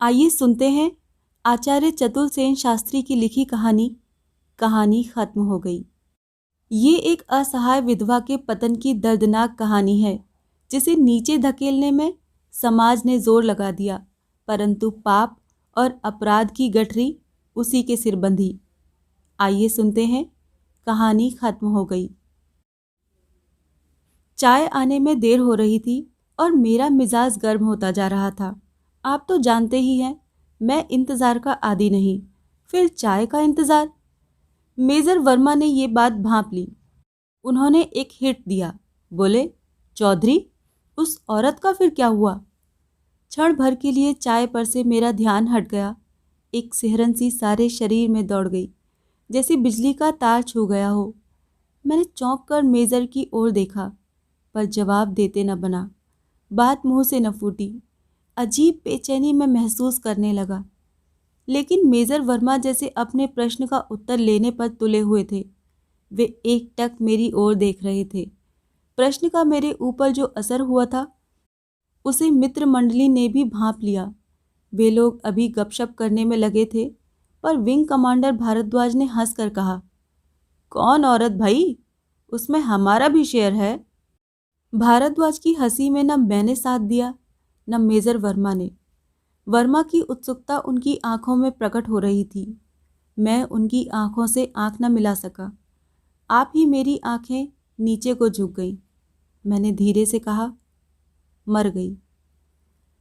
आइए सुनते हैं आचार्य चतुर सेन शास्त्री की लिखी कहानी कहानी खत्म हो गई। ये एक असहाय विधवा के पतन की दर्दनाक कहानी है जिसे नीचे धकेलने में समाज ने जोर लगा दिया, परंतु पाप और अपराध की गठरी उसी के सिर बंधी। आइए सुनते हैं कहानी खत्म हो गई। चाय आने में देर हो रही थी और मेरा मिजाज गर्म होता जा रहा था। आप तो जानते ही हैं, मैं इंतज़ार का आदी नहीं, फिर चाय का इंतज़ार। मेजर वर्मा ने ये बात भांप ली। उन्होंने एक हिट दिया, बोले, चौधरी, उस औरत का फिर क्या हुआ? क्षण भर के लिए चाय पर से मेरा ध्यान हट गया। एक सिहरन सी सारे शरीर में दौड़ गई, जैसे बिजली का तार छू गया हो। मैंने चौंक कर मेजर की ओर देखा, पर जवाब देते न बना। बात मुंह से न फूटी। अजीब बेचैनी मैं महसूस करने लगा, लेकिन मेजर वर्मा जैसे अपने प्रश्न का उत्तर लेने पर तुले हुए थे। वे एकटक मेरी ओर देख रहे थे। प्रश्न का मेरे ऊपर जो असर हुआ था उसे मित्र मंडली ने भी भांप लिया। वे लोग अभी गपशप करने में लगे थे, पर विंग कमांडर भारद्वाज ने हंसकर कहा, कौन औरत भाई? उसमें हमारा भी शेयर है। भारद्वाज की हंसी में न मैंने साथ दिया न मेजर वर्मा ने। वर्मा की उत्सुकता उनकी आंखों में प्रकट हो रही थी। मैं उनकी आंखों से आंख न मिला सका। आप ही मेरी आंखें नीचे को झुक गईं। मैंने धीरे से कहा, मर गई।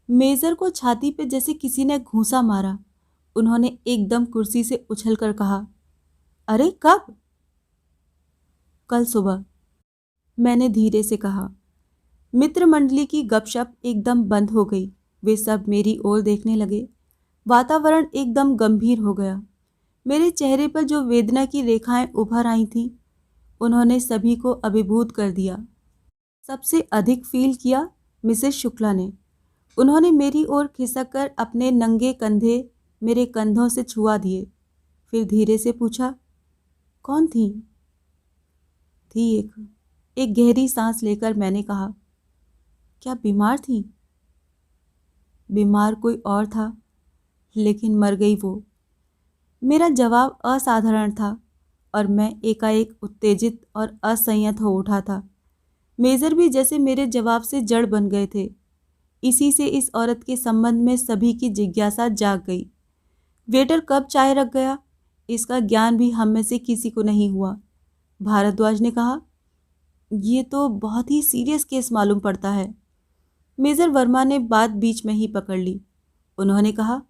मेजर को छाती पे जैसे किसी ने घूंसा मारा। उन्होंने एकदम कुर्सी से उछलकर कहा, अरे कब? कल सुबह, मैंने धीरे से कहा। मित्र मंडली की गपशप एकदम बंद हो गई। वे सब मेरी ओर देखने लगे। वातावरण एकदम गंभीर हो गया। मेरे चेहरे पर जो वेदना की रेखाएं उभर आई थीं, उन्होंने सभी को अभिभूत कर दिया। सबसे अधिक फील किया मिसेस शुक्ला ने। उन्होंने मेरी ओर खिसक कर अपने नंगे कंधे मेरे कंधों से छुआ दिए। फिर धीरे से पूछा, कौन थी? थी एक गहरी सांस लेकर मैंने कहा, क्या बीमार थी? बीमार कोई और था, लेकिन मर गई वो। मेरा जवाब असाधारण था और मैं एकाएक उत्तेजित और असंयत हो उठा था। मेजर भी जैसे मेरे जवाब से जड़ बन गए थे। इसी से इस औरत के संबंध में सभी की जिज्ञासा जाग गई। वेटर कब चाय रख गया, इसका ज्ञान भी हम में से किसी को नहीं हुआ। भारद्वाज ने कहा, ये तो बहुत ही सीरियस केस मालूम पड़ता है। मेजर वर्मा ने बात बीच में ही पकड़ ली। उन्होंने कहा,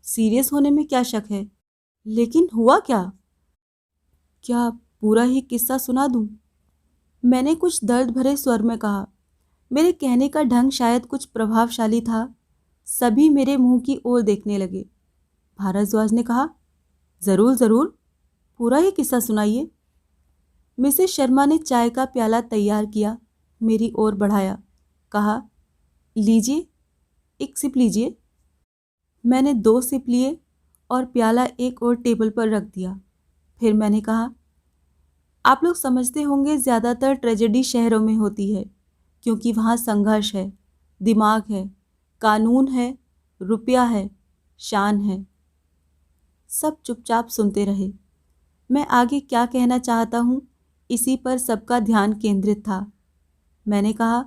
सीरियस होने में क्या शक है, लेकिन हुआ क्या? क्या पूरा ही किस्सा सुना दूं? मैंने कुछ दर्द भरे स्वर में कहा। मेरे कहने का ढंग शायद कुछ प्रभावशाली था। सभी मेरे मुंह की ओर देखने लगे। भारद्वाज ने कहा, ज़रूर ज़रूर, पूरा ही किस्सा सुनाइए। मिसेस शर्मा ने चाय का प्याला तैयार किया, मेरी ओर बढ़ाया, कहा, लीजिए, एक सिप लीजिए। मैंने 2 सिप लिए और प्याला एक और टेबल पर रख दिया। फिर मैंने कहा, आप लोग समझते होंगे ज़्यादातर ट्रेजेडी शहरों में होती है, क्योंकि वहाँ संघर्ष है, दिमाग है, कानून है, रुपया है, शान है। सब चुपचाप सुनते रहे। मैं आगे क्या कहना चाहता हूँ, इसी पर सबका ध्यान केंद्रित था। मैंने कहा,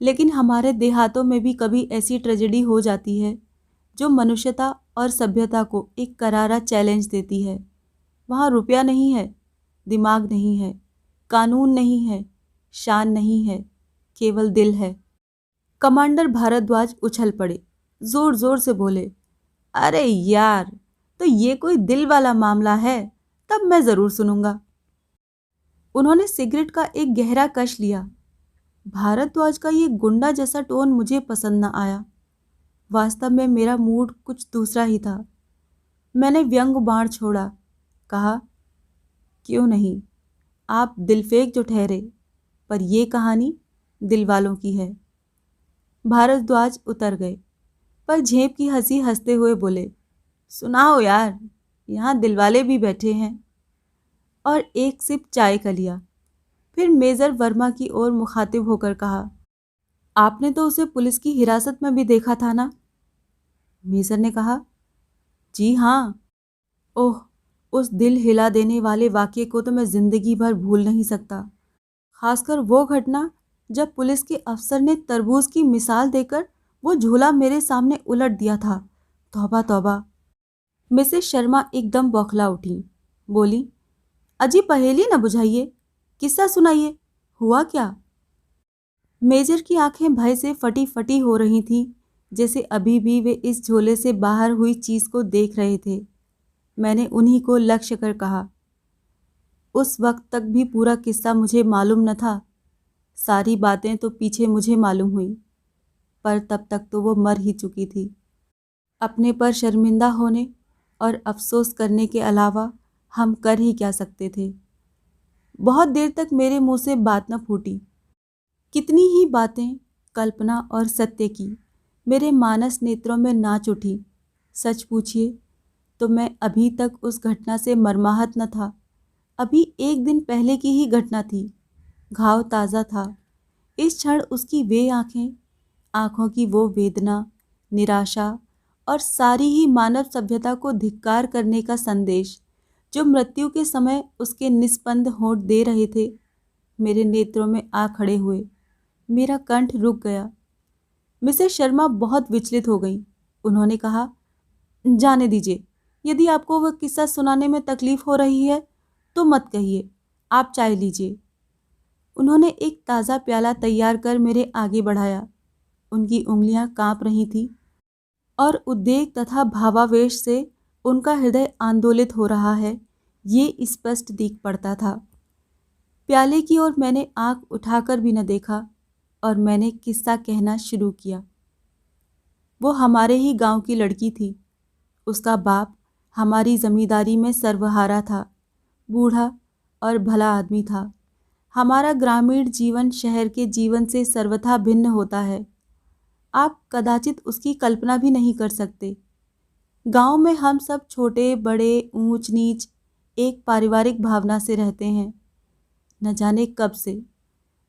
लेकिन हमारे देहातों में भी कभी ऐसी ट्रेजेडी हो जाती है जो मनुष्यता और सभ्यता को एक करारा चैलेंज देती है। वहाँ रुपया नहीं है, दिमाग नहीं है, कानून नहीं है, शान नहीं है, केवल दिल है। कमांडर भारद्वाज उछल पड़े, जोर जोर से बोले, अरे यार, तो ये कोई दिल वाला मामला है, तब मैं ज़रूर सुनूंगा। उन्होंने सिगरेट का एक गहरा कश लिया। भारद्वाज का ये गुंडा जैसा टोन मुझे पसंद न आया। वास्तव में मेरा मूड कुछ दूसरा ही था। मैंने व्यंग बाण छोड़ा, कहा, क्यों नहीं, आप दिलफेक जो ठहरे, पर यह कहानी दिल वालों की है। भारद्वाज उतर गए, पर झेप की हंसी हंसते हुए बोले, सुनाओ यार, यहाँ दिलवाले भी बैठे हैं। और एक सिप चाय का लिया। फिर मेजर वर्मा की ओर मुखातिब होकर कहा, आपने तो उसे पुलिस की हिरासत में भी देखा था ना? मेजर ने कहा। जी हाँ। ओह, उस दिल हिला देने वाले वाक़ये को तो मैं ज़िंदगी भर भूल नहीं सकता। खासकर वो घटना जब पुलिस के अफसर ने तरबूज की मिसाल देकर वो झूला मेरे सामने उलट दिया था। तौबा तौबा। मिसेस शर्मा एकदम बौखला उठी। बोली, अजी पहेली न बुझाइए, किस्सा सुनाइए, हुआ क्या? मेजर की आंखें भय से फटी फटी हो रही थीं, जैसे अभी भी वे इस झोले से बाहर हुई चीज को देख रहे थे। मैंने उन्हीं को लक्ष्य कर कहा, उस वक्त तक भी पूरा किस्सा मुझे मालूम न था। सारी बातें तो पीछे मुझे मालूम हुई, पर तब तक तो वो मर ही चुकी थी। अपने पर शर्मिंदा होने और अफसोस करने के अलावा हम कर ही क्या सकते थे। बहुत देर तक मेरे मुंह से बात न फूटी। कितनी ही बातें कल्पना और सत्य की मेरे मानस नेत्रों में नाच उठी। सच पूछिए तो मैं अभी तक उस घटना से मर्माहत न था। अभी एक दिन पहले की ही घटना थी। घाव ताज़ा था। इस क्षण उसकी वे आंखें, आंखों की वो वेदना, निराशा और सारी ही मानव सभ्यता को धिक्कार करने का संदेश जो मृत्यु के समय उसके निस्पंद होंठ दे रहे थे, मेरे नेत्रों में आ खड़े हुए। मेरा कंठ रुक गया। मिसेस शर्मा बहुत विचलित हो गई। उन्होंने कहा, जाने दीजिए, यदि आपको वह किस्सा सुनाने में तकलीफ हो रही है तो मत कहिए, आप चाय लीजिए। उन्होंने एक ताज़ा प्याला तैयार कर मेरे आगे बढ़ाया। उनकी उंगलियां कांप रही थीं और उद्वेग तथा भावावेश से उनका हृदय आंदोलित हो रहा है, ये स्पष्ट दिख पड़ता था। प्याले की ओर मैंने आंख उठाकर भी न देखा और मैंने किस्सा कहना शुरू किया। वो हमारे ही गांव की लड़की थी। उसका बाप हमारी जमींदारी में सर्वहारा था। बूढ़ा और भला आदमी था। हमारा ग्रामीण जीवन शहर के जीवन से सर्वथा भिन्न होता है। आप कदाचित उसकी कल्पना भी नहीं कर सकते। गांव में हम सब छोटे बड़े, ऊंच नीच एक पारिवारिक भावना से रहते हैं। न जाने कब से,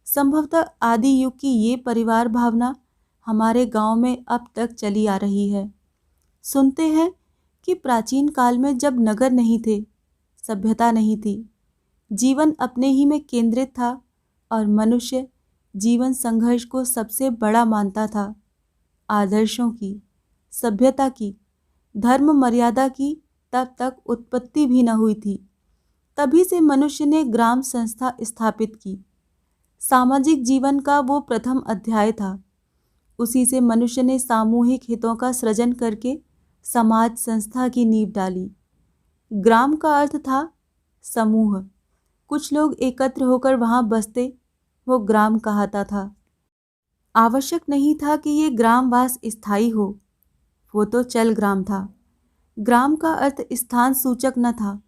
संभवतः आदि युग की ये परिवार भावना हमारे गांव में अब तक चली आ रही है। सुनते हैं कि प्राचीन काल में जब नगर नहीं थे, सभ्यता नहीं थी, जीवन अपने ही में केंद्रित था और मनुष्य जीवन संघर्ष को सबसे बड़ा मानता था। आदर्शों की, सभ्यता की, धर्म मर्यादा की तब तक उत्पत्ति भी न हुई थी। तभी से मनुष्य ने ग्राम संस्था स्थापित की। सामाजिक जीवन का वो प्रथम अध्याय था। उसी से मनुष्य ने सामूहिक हितों का सृजन करके समाज संस्था की नींव डाली। ग्राम का अर्थ था समूह। कुछ लोग एकत्र होकर वहां बसते, वो ग्राम कहलाता था। आवश्यक नहीं था कि ये ग्रामवास स्थायी हो, वो तो चल ग्राम था। ग्राम का अर्थ स्थान सूचक न था,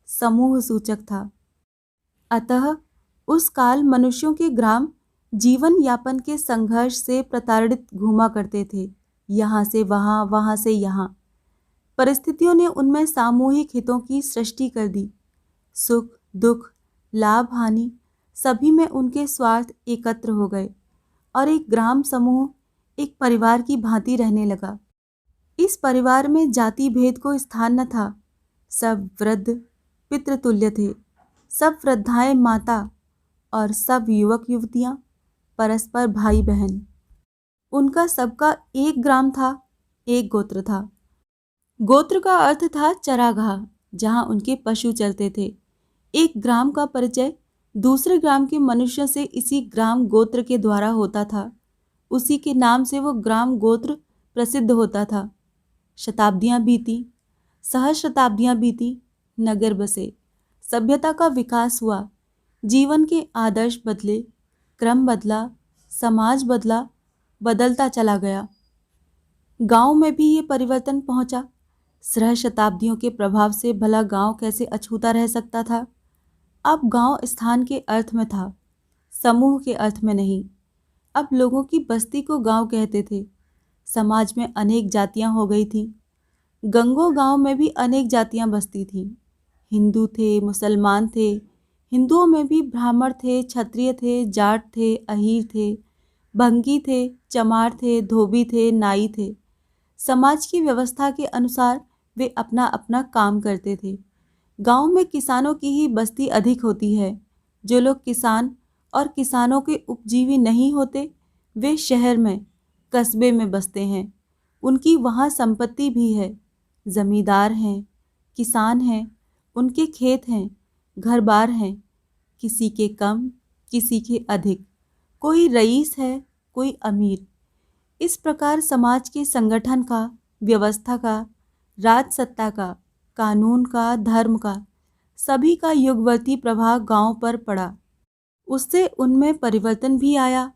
समूह सूचक था। अतः उस काल मनुष्यों के ग्राम जीवन यापन के संघर्ष से प्रताड़ित घूमा करते थे, यहाँ से वहाँ, वहाँ से यहाँ। परिस्थितियों ने उनमें सामूहिक हितों की सृष्टि कर दी। सुख दुख, लाभ हानि, सभी में उनके स्वार्थ एकत्र हो गए और एक ग्राम समूह एक परिवार की भांति रहने लगा। इस परिवार में जाति भेद को स्थान न था। सब वृद्ध पितृतुल्य थे। सब वृद्धाएं माता और सब युवक युवतियां परस्पर भाई बहन। उनका सबका एक ग्राम था, एक गोत्र था। गोत्र का अर्थ था चरागाह, जहां उनके पशु चलते थे। एक ग्राम का परिचय दूसरे ग्राम के मनुष्यों से इसी ग्राम गोत्र के द्वारा होता था। उसी के नाम से वो ग्राम गोत्र प्रसिद्ध होता था। शताब्दियां बीती, सहस्राब्दियां बीती, नगर बसे, सभ्यता का विकास हुआ, जीवन के आदर्श बदले, क्रम बदला, समाज बदला, बदलता चला गया। गांव में भी ये परिवर्तन पहुंचा। सहस्राब्दियों के प्रभाव से भला गांव कैसे अछूता रह सकता था। अब गांव स्थान के अर्थ में था, समूह के अर्थ में नहीं। अब लोगों की बस्ती को गांव कहते थे। समाज में अनेक जातियां हो गई थीं। गंगो गांव में भी अनेक जातियां बसती थीं। हिंदू थे, मुसलमान थे। हिंदुओं में भी ब्राह्मण थे, क्षत्रिय थे, जाट थे, अहीर थे, भंगी थे, चमार थे, धोबी थे, नाई थे। समाज की व्यवस्था के अनुसार वे अपना अपना काम करते थे। गांव में किसानों की ही बस्ती अधिक होती है। जो लोग किसान और किसानों के उपजीवी नहीं होते, वे शहर में, कस्बे में बसते हैं। उनकी वहाँ संपत्ति भी है, जमींदार हैं, किसान हैं, उनके खेत हैं, घर बार हैं, किसी के कम, किसी के अधिक, कोई रईस है, कोई अमीर। इस प्रकार समाज के संगठन का, व्यवस्था का, राजसत्ता का, कानून का, धर्म का, सभी का युगवर्ती प्रभाव गांव पर पड़ा। उससे उनमें परिवर्तन भी आया,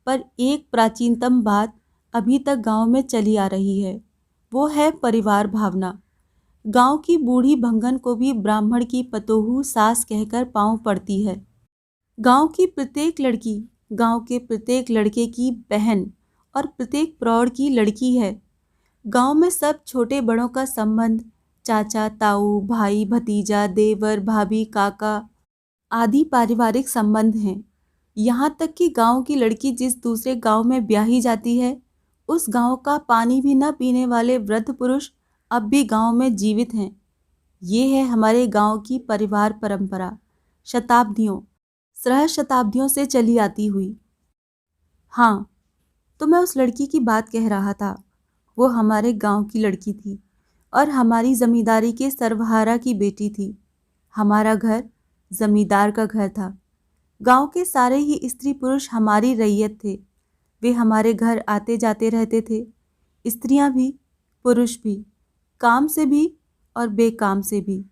पर एक प्राचीनतम बात अभी तक गांव में चली आ रही है, वो है परिवार भावना। गांव की बूढ़ी भंगन को भी ब्राह्मण की पतोहू सास कहकर पाँव पड़ती है। गांव की प्रत्येक लड़की गांव के प्रत्येक लड़के की बहन और प्रत्येक प्रौढ़ की लड़की है। गांव में सब छोटे बड़ों का संबंध, चाचा ताऊ, भाई भतीजा, देवर भाभी, काका आदि पारिवारिक संबंध हैं। यहाँ तक कि गांव की लड़की जिस दूसरे गांव में ब्याही जाती है, उस गांव का पानी भी न पीने वाले वृद्ध पुरुष अब भी गांव में जीवित हैं। ये है हमारे गांव की परिवार परंपरा, शताब्दियों, सहस्राब्दियों से चली आती हुई। हाँ, तो मैं उस लड़की की बात कह रहा था। वो हमारे गांव की लड़की थी और हमारी जमींदारी के सर्वहारा की बेटी थी। हमारा घर जमींदार का घर था। गांव के सारे ही स्त्री पुरुष हमारी रैयत थे। वे हमारे घर आते जाते रहते थे, स्त्रियां भी, पुरुष भी, काम से भी और बेकाम से भी।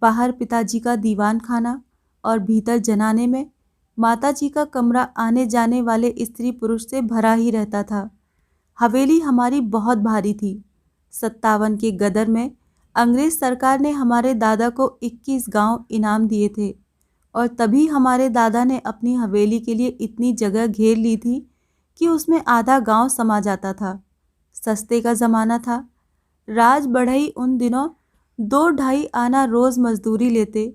बाहर पिताजी का दीवान खाना और भीतर जनाने में माताजी का कमरा आने जाने वाले स्त्री पुरुष से भरा ही रहता था। हवेली हमारी बहुत भारी थी। 57 के गदर में अंग्रेज सरकार ने हमारे दादा को 21 गांव इनाम दिए थे और तभी हमारे दादा ने अपनी हवेली के लिए इतनी जगह घेर ली थी कि उसमें आधा गांव समा जाता था। सस्ते का ज़माना था। राज बढ़ई उन दिनों 2-2.5 आना रोज़ मजदूरी लेते,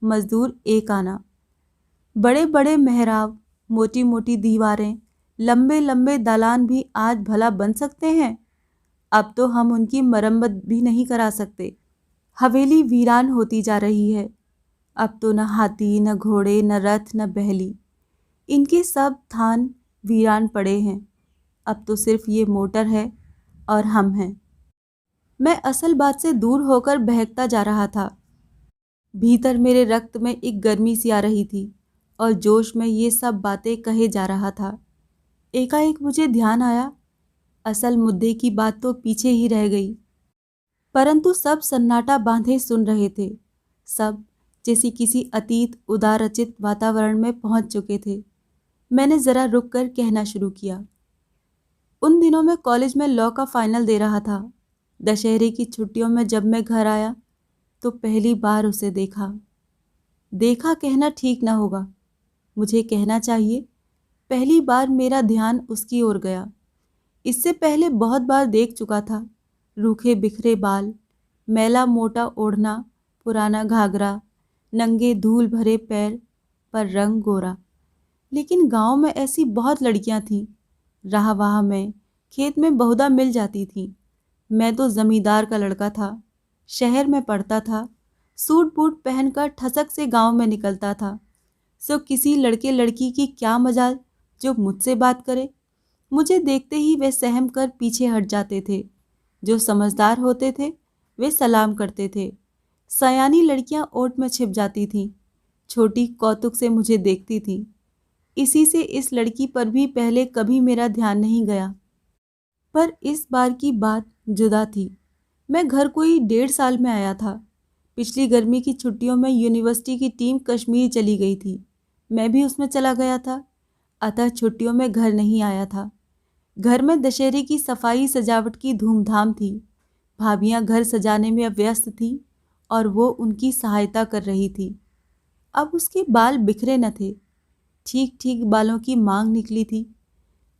मजदूर 1 आना। बड़े बड़े मेहराब, मोटी मोटी दीवारें, लंबे लंबे दालान भी आज भला बन सकते हैं? अब तो हम उनकी मरम्मत भी नहीं करा सकते। हवेली वीरान होती जा रही है। अब तो न हाथी, न घोड़े, न रथ, न बहली, इनके सब थान वीरान पड़े हैं। अब तो सिर्फ ये मोटर है और हम हैं। मैं असल बात से दूर होकर बहकता जा रहा था। भीतर मेरे रक्त में एक गर्मी सी आ रही थी और जोश में ये सब बातें कहे जा रहा था। एकाएक मुझे ध्यान आया, असल मुद्दे की बात तो पीछे ही रह गई। परंतु सब सन्नाटा बांधे सुन रहे थे। सब जैसे किसी अतीत उदारचित वातावरण में पहुंच चुके थे। मैंने ज़रा रुककर कहना शुरू किया। उन दिनों मैं कॉलेज में लॉ का फाइनल दे रहा था। दशहरे की छुट्टियों में जब मैं घर आया तो पहली बार उसे देखा। देखा कहना ठीक ना होगा, मुझे कहना चाहिए पहली बार मेरा ध्यान उसकी ओर गया। इससे पहले बहुत बार देख चुका था। रूखे बिखरे बाल, मैला मोटा ओढ़ना, पुराना घाघरा, नंगे धूल भरे पैर, पर रंग गोरा। लेकिन गांव में ऐसी बहुत लड़कियां थीं। राह वाह में, खेत में बहुधा मिल जाती थीं। मैं तो जमींदार का लड़का था, शहर में पढ़ता था, सूट बूट पहनकर ठसक से गांव में निकलता था। सो किसी लड़के लड़की की क्या मजाल जो मुझसे बात करे। मुझे देखते ही वे सहम कर पीछे हट जाते थे। जो समझदार होते थे वे सलाम करते थे। सयानी लड़कियां ओट में छिप जाती थीं। छोटी कौतुक से मुझे देखती थीं। इसी से इस लड़की पर भी पहले कभी मेरा ध्यान नहीं गया। पर इस बार की बात जुदा थी। मैं घर कोई 1.5 साल में आया था। पिछली गर्मी की छुट्टियों में यूनिवर्सिटी की टीम कश्मीर चली गई थी। मैं भी उसमें चला गया था, अतः छुट्टियों में घर नहीं आया था। घर में दशहरे की सफाई सजावट की धूमधाम थी। भाभियां घर सजाने में व्यस्त थीं और वो उनकी सहायता कर रही थी। अब उसके बाल बिखरे न थे, ठीक ठीक बालों की मांग निकली थी।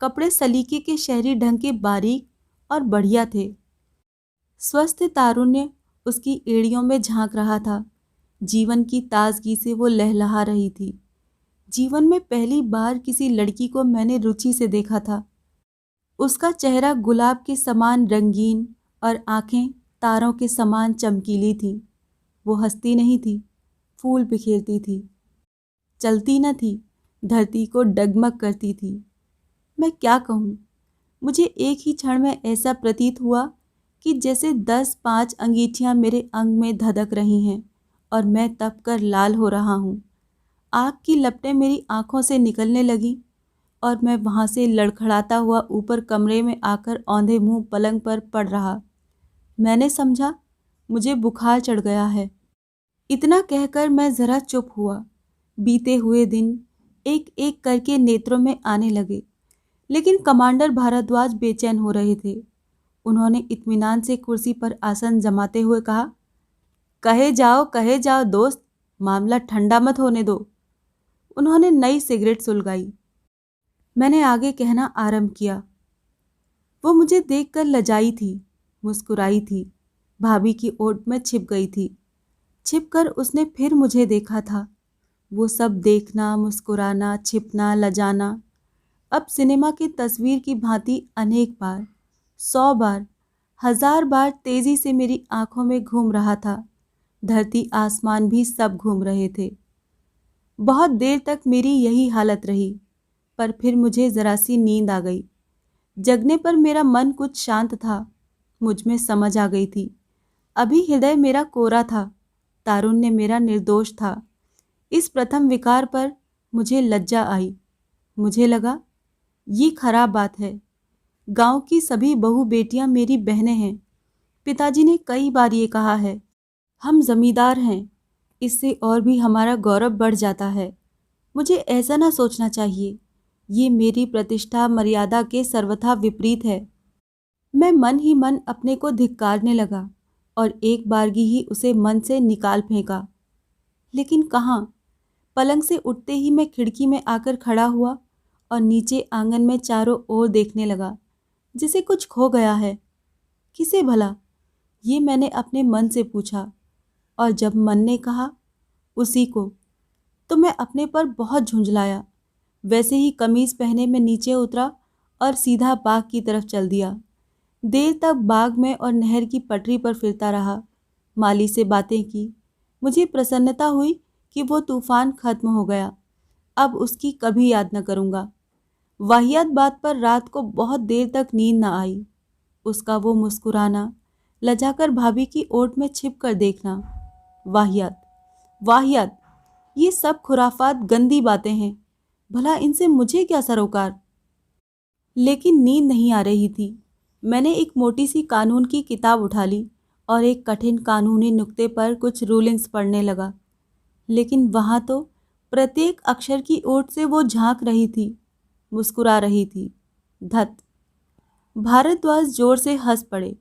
कपड़े सलीके के शहरी ढंग के बारीक और बढ़िया थे। स्वस्थ तारुण्य उसकी एड़ियों में झांक रहा था। जीवन की ताजगी से वो लहलहा रही थी। जीवन में पहली बार किसी लड़की को मैंने रुचि से देखा था। उसका चेहरा गुलाब के समान रंगीन और आंखें तारों के समान चमकीली थी। वो हंसती नहीं थी, फूल बिखेरती थी, चलती न थी, धरती को डगमग करती थी। मैं क्या कहूँ, मुझे एक ही क्षण में ऐसा प्रतीत हुआ कि जैसे 10-5 अंगीठियाँ मेरे अंग में धधक रही हैं और मैं तप कर लाल हो रहा हूँ। आग की लपटें मेरी आंखों से निकलने लगीं और मैं वहाँ से लड़खड़ाता हुआ ऊपर कमरे में आकर औंधे मुंह पलंग पर पड़ रहा। मैंने समझा मुझे बुखार चढ़ गया है। इतना कहकर मैं ज़रा चुप हुआ। बीते हुए दिन एक एक करके नेत्रों में आने लगे, लेकिन कमांडर भारद्वाज बेचैन हो रहे थे। उन्होंने इत्मीनान से कुर्सी पर आसन जमाते हुए कहा, कहे जाओ दोस्त, मामला ठंडा मत होने दो। उन्होंने नई सिगरेट सुलगाई। मैंने आगे कहना आरंभ किया। वो मुझे देखकर लजाई थी, मुस्कुराई थी, भाभी की ओट में छिप गई थी। छिपकर उसने फिर मुझे देखा था। वो सब देखना, मुस्कुराना, छिपना, लजाना अब सिनेमा की तस्वीर की भांति अनेक बार, 100 बार, 1000 बार तेजी से मेरी आंखों में घूम रहा था। धरती आसमान भी सब घूम रहे थे। बहुत देर तक मेरी यही हालत रही, पर फिर मुझे जरा सी नींद आ गई। जगने पर मेरा मन कुछ शांत था। मुझ में समझ आ गई थी। अभी हृदय मेरा कोरा था, तारुण्य मेरा निर्दोष था। इस प्रथम विकार पर मुझे लज्जा आई। मुझे लगा ये खराब बात है। गांव की सभी बहू बेटियां मेरी बहनें हैं। पिताजी ने कई बार ये कहा है, हम जमींदार हैं, इससे और भी हमारा गौरव बढ़ जाता है। मुझे ऐसा ना सोचना चाहिए। ये मेरी प्रतिष्ठा मर्यादा के सर्वथा विपरीत है। मैं मन ही मन अपने को धिक्कारने लगा और एक बारगी ही उसे मन से निकाल फेंका। लेकिन कहाँ? पलंग से उठते ही मैं खिड़की में आकर खड़ा हुआ और नीचे आंगन में चारों ओर देखने लगा, जिसे कुछ खो गया है। किसे भला? ये मैंने अपने मन से पूछा, और जब मन ने कहा उसी को, तो मैं अपने पर बहुत झुंझलाया। वैसे ही कमीज पहने मैं नीचे उतरा और सीधा बाग की तरफ चल दिया। देर तक बाग में और नहर की पटरी पर फिरता रहा। माली से बातें की। मुझे प्रसन्नता हुई कि वो तूफान खत्म हो गया। अब उसकी कभी याद न करूँगा। वाहियात बात पर रात को बहुत देर तक नींद न आई। उसका वो मुस्कुराना, लजाकर भाभी की ओट में छिप कर देखना। वाहियात, वाहियात, ये सब खुराफात, गंदी बातें हैं। भला इनसे मुझे क्या सरोकार? लेकिन नींद नहीं आ रही थी। मैंने एक मोटी सी कानून की किताब उठा ली और एक कठिन कानूनी नुक्ते पर कुछ रूलिंग्स पढ़ने लगा। लेकिन वहाँ तो प्रत्येक अक्षर की ओट से वो झांक रही थी, मुस्कुरा रही थी। धत! भारद्वाज जोर से हंस पड़े।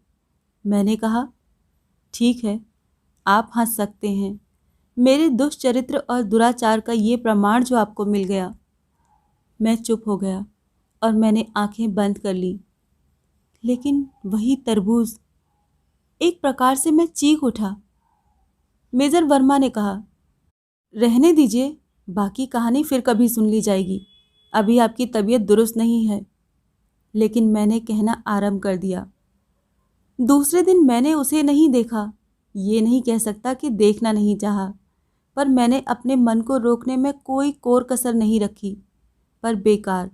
मैंने कहा, ठीक है, आप हंस सकते हैं। मेरे दुष्चरित्र और दुराचार का ये प्रमाण जो आपको मिल गया। मैं चुप हो गया और मैंने आंखें बंद कर ली। लेकिन वही तरबूज! एक प्रकार से मैं चीख उठा। मेजर वर्मा ने कहा, रहने दीजिए, बाकी कहानी फिर कभी सुन ली जाएगी। अभी आपकी तबीयत दुरुस्त नहीं है। लेकिन मैंने कहना आरंभ कर दिया। दूसरे दिन मैंने उसे नहीं देखा। ये नहीं कह सकता कि देखना नहीं चाहा, पर मैंने अपने मन को रोकने में कोई कोर कसर नहीं रखी। पर बेकार,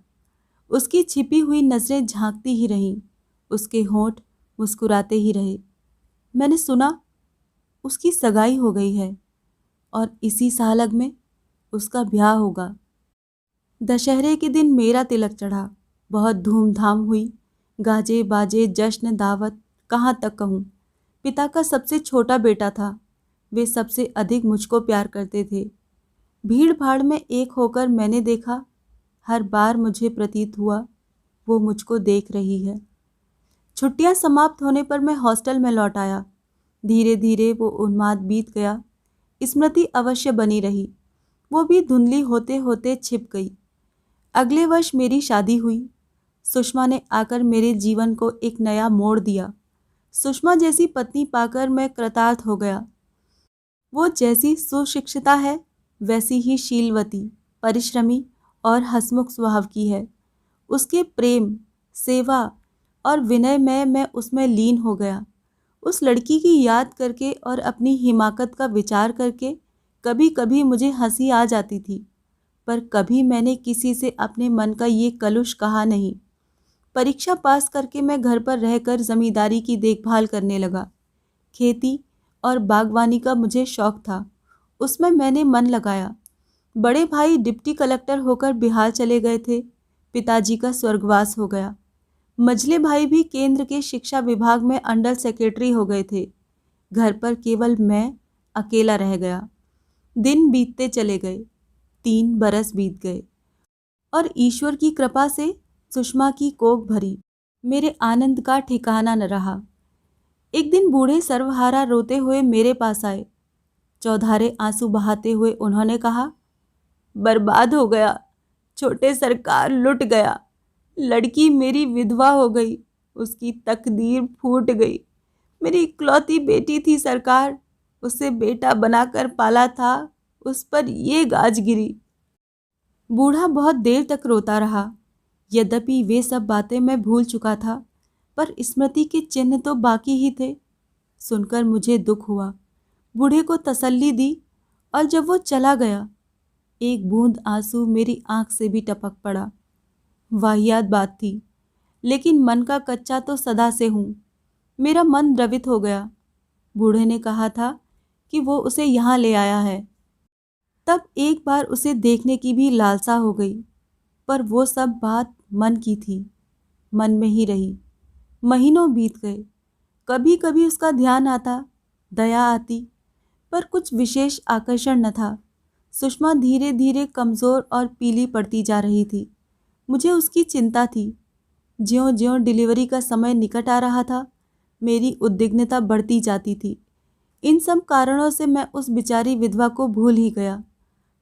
उसकी छिपी हुई नजरें झांकती ही रहीं, उसके होंठ मुस्कुराते ही रहे। मैंने सुना उसकी सगाई हो गई है और इसी सालग में उसका ब्याह होगा। दशहरे के दिन मेरा तिलक चढ़ा। बहुत धूमधाम हुई। गाजे बाजे, जश्न, दावत, कहाँ तक कहूँ। पिता का सबसे छोटा बेटा था। वे सबसे अधिक मुझको प्यार करते थे। भीड़ भाड़ में एक होकर मैंने देखा। हर बार मुझे प्रतीत हुआ वो मुझको देख रही है। छुट्टियां समाप्त होने पर मैं हॉस्टल में लौट आया। धीरे धीरे वो उन्माद बीत गया। स्मृति अवश्य बनी रही, वो भी धुंधली होते होते छिप गई। अगले वर्ष मेरी शादी हुई। सुषमा ने आकर मेरे जीवन को एक नया मोड़ दिया। सुषमा जैसी पत्नी पाकर मैं कृतार्थ हो गया। वो जैसी सुशिक्षिता है, वैसी ही शीलवती, परिश्रमी और हंसमुख स्वभाव की है। उसके प्रेम, सेवा और विनय में मैं उसमें लीन हो गया। उस लड़की की याद करके और अपनी हिमाकत का विचार करके कभी कभी मुझे हंसी आ जाती थी, पर कभी मैंने किसी से अपने मन का ये कलुष कहा नहीं। परीक्षा पास करके मैं घर पर रहकर जमींदारी की देखभाल करने लगा। खेती और बागवानी का मुझे शौक था, उसमें मैंने मन लगाया। बड़े भाई डिप्टी कलेक्टर होकर बिहार चले गए थे, पिताजी का स्वर्गवास हो गया। मझले भाई भी केंद्र के शिक्षा विभाग में अंडर सेक्रेटरी हो गए थे। घर पर केवल मैं अकेला रह गया। दिन बीतते चले गए, 3 बरस बीत गए और ईश्वर की कृपा से सुषमा की कोख भरी। मेरे आनंद का ठिकाना न रहा। एक दिन बूढ़े सर्वहारा रोते हुए मेरे पास आए। चौधारे आंसू बहाते हुए उन्होंने कहा, बर्बाद हो गया, छोटे सरकार लुट गया। लड़की मेरी विधवा हो गई, उसकी तकदीर फूट गई। मेरी इकलौती बेटी थी सरकार, उसे बेटा बनाकर पाला था, उस पर ये गाज गिरी। बूढ़ा बहुत देर तक रोता रहा। यद्यपि वे सब बातें मैं भूल चुका था, पर स्मृति के चिन्ह तो बाकी ही थे। सुनकर मुझे दुख हुआ। बूढ़े को तसल्ली दी और जब वो चला गया, एक बूंद आंसू मेरी आंख से भी टपक पड़ा। वाहियात बात थी, लेकिन मन का कच्चा तो सदा से हूँ। मेरा मन द्रवित हो गया। बूढ़े ने कहा था कि वो उसे यहाँ ले आया है। तब एक बार उसे देखने की भी लालसा हो गई, पर वो सब बात मन की थी, मन में ही रही। महीनों बीत गए। कभी कभी उसका ध्यान आता, दया आती, पर कुछ विशेष आकर्षण न था। सुषमा धीरे धीरे कमज़ोर और पीली पड़ती जा रही थी। मुझे उसकी चिंता थी। ज्यों-ज्यों डिलीवरी का समय निकट आ रहा था, मेरी उद्विग्नता बढ़ती जाती थी। इन सब कारणों से मैं उस बेचारी विधवा को भूल ही गया।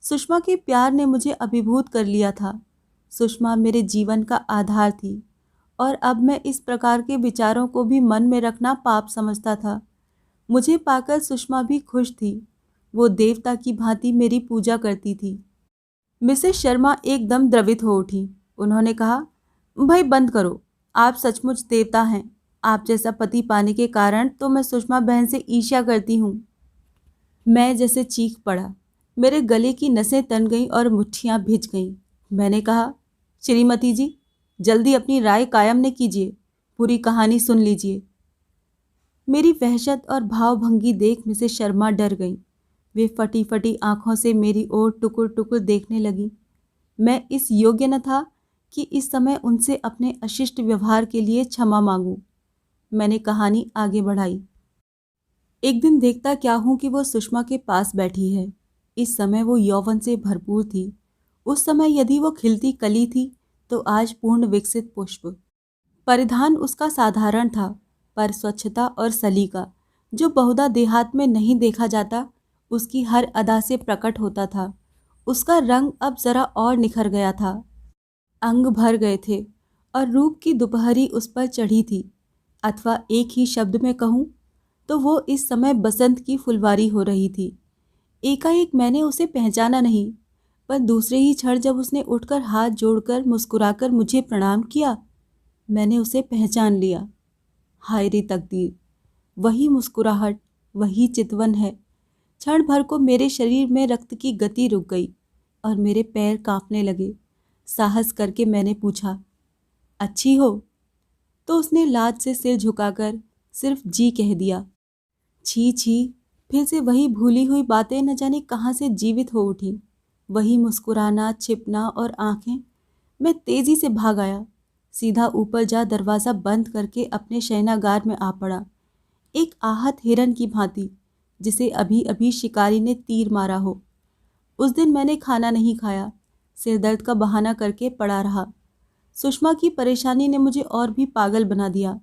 सुषमा के प्यार ने मुझे अभिभूत कर लिया था। सुषमा मेरे जीवन का आधार थी और अब मैं इस प्रकार के विचारों को भी मन में रखना पाप समझता था। मुझे पाकर सुषमा भी खुश थी। वो देवता की भांति मेरी पूजा करती थी। मिसेस शर्मा एकदम द्रवित हो उठी। उन्होंने कहा, भाई बंद करो, आप सचमुच देवता हैं। आप जैसा पति पाने के कारण तो मैं सुषमा बहन से ईर्ष्या करती हूँ। मैं जैसे चीख पड़ा। मेरे गले की नसें तन गईं और मुट्ठियाँ भिज गईं। मैंने कहा, श्रीमती जी, जल्दी अपनी राय कायम न कीजिए, पूरी कहानी सुन लीजिए। मेरी वहशत और भावभंगी देख मिसेस शर्मा डर गईं। वे फटी फटी आंखों से मेरी ओर टुकुर टुकुर देखने लगी। मैं इस योग्य न था कि इस समय उनसे अपने अशिष्ट व्यवहार के लिए क्षमा मांगूं। मैंने कहानी आगे बढ़ाई। एक दिन देखता क्या हूँ कि वो सुषमा के पास बैठी है। इस समय वो यौवन से भरपूर थी। उस समय यदि वो खिलती कली थी तो आज पूर्ण विकसित पुष्प। परिधान उसका साधारण था, पर स्वच्छता और सलीका, जो बहुधा देहात में नहीं देखा जाता, उसकी हर अदा से प्रकट होता था। उसका रंग अब जरा और निखर गया था। अंग भर गए थे और रूप की दोपहरी उस पर चढ़ी थी। अथवा एक ही शब्द में कहूँ तो वो इस समय बसंत की फुलवारी हो रही थी। एकाएक मैंने उसे पहचाना नहीं, पर दूसरे ही क्षण जब उसने उठकर हाथ जोड़कर मुस्कुराकर मुझे प्रणाम किया, मैंने उसे पहचान लिया। हाय रे तकदीर, वही मुस्कुराहट, वही चितवन है। क्षण भर को मेरे शरीर में रक्त की गति रुक गई और मेरे पैर कांपने लगे। साहस करके मैंने पूछा, अच्छी हो? तो उसने लाज से सिर झुकाकर सिर्फ जी कह दिया। छी छी, फिर से वही भूली हुई बातें न जाने कहाँ से जीवित हो उठी। वही मुस्कुराना, छिपना और आंखें। मैं तेजी से भाग आया, सीधा ऊपर जा दरवाज़ा बंद करके अपने शयनागार में आ पड़ा, एक आहत हिरन की भांति, जिसे अभी अभी शिकारी ने तीर मारा हो। उस दिन मैंने खाना नहीं खाया, सिर दर्द का बहाना करके पड़ा रहा। सुषमा की परेशानी ने मुझे और भी पागल बना दिया।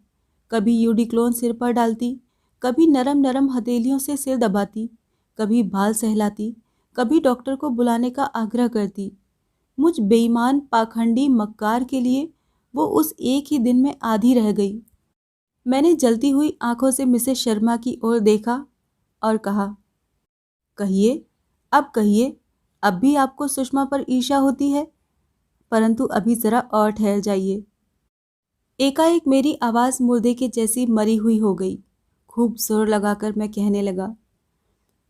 कभी यूडिक्लोन सिर पर डालती, कभी नरम नरम हथेलियों से सिर दबाती, कभी बाल सहलाती, कभी डॉक्टर को बुलाने का आग्रह करती। मुझ बेईमान पाखंडी मक्कार के लिए वो उस एक ही दिन में आधी रह गई। मैंने जलती हुई आंखों से मिसेस शर्मा की ओर देखा और कहा, कहिए, अब कहिए, अब भी आपको सुषमा पर ईर्ष्या होती है? परंतु अभी जरा और ठहर जाइए। एकाएक मेरी आवाज़ मुर्दे के जैसी मरी हुई हो गई। खूब जोर लगाकर मैं कहने लगा।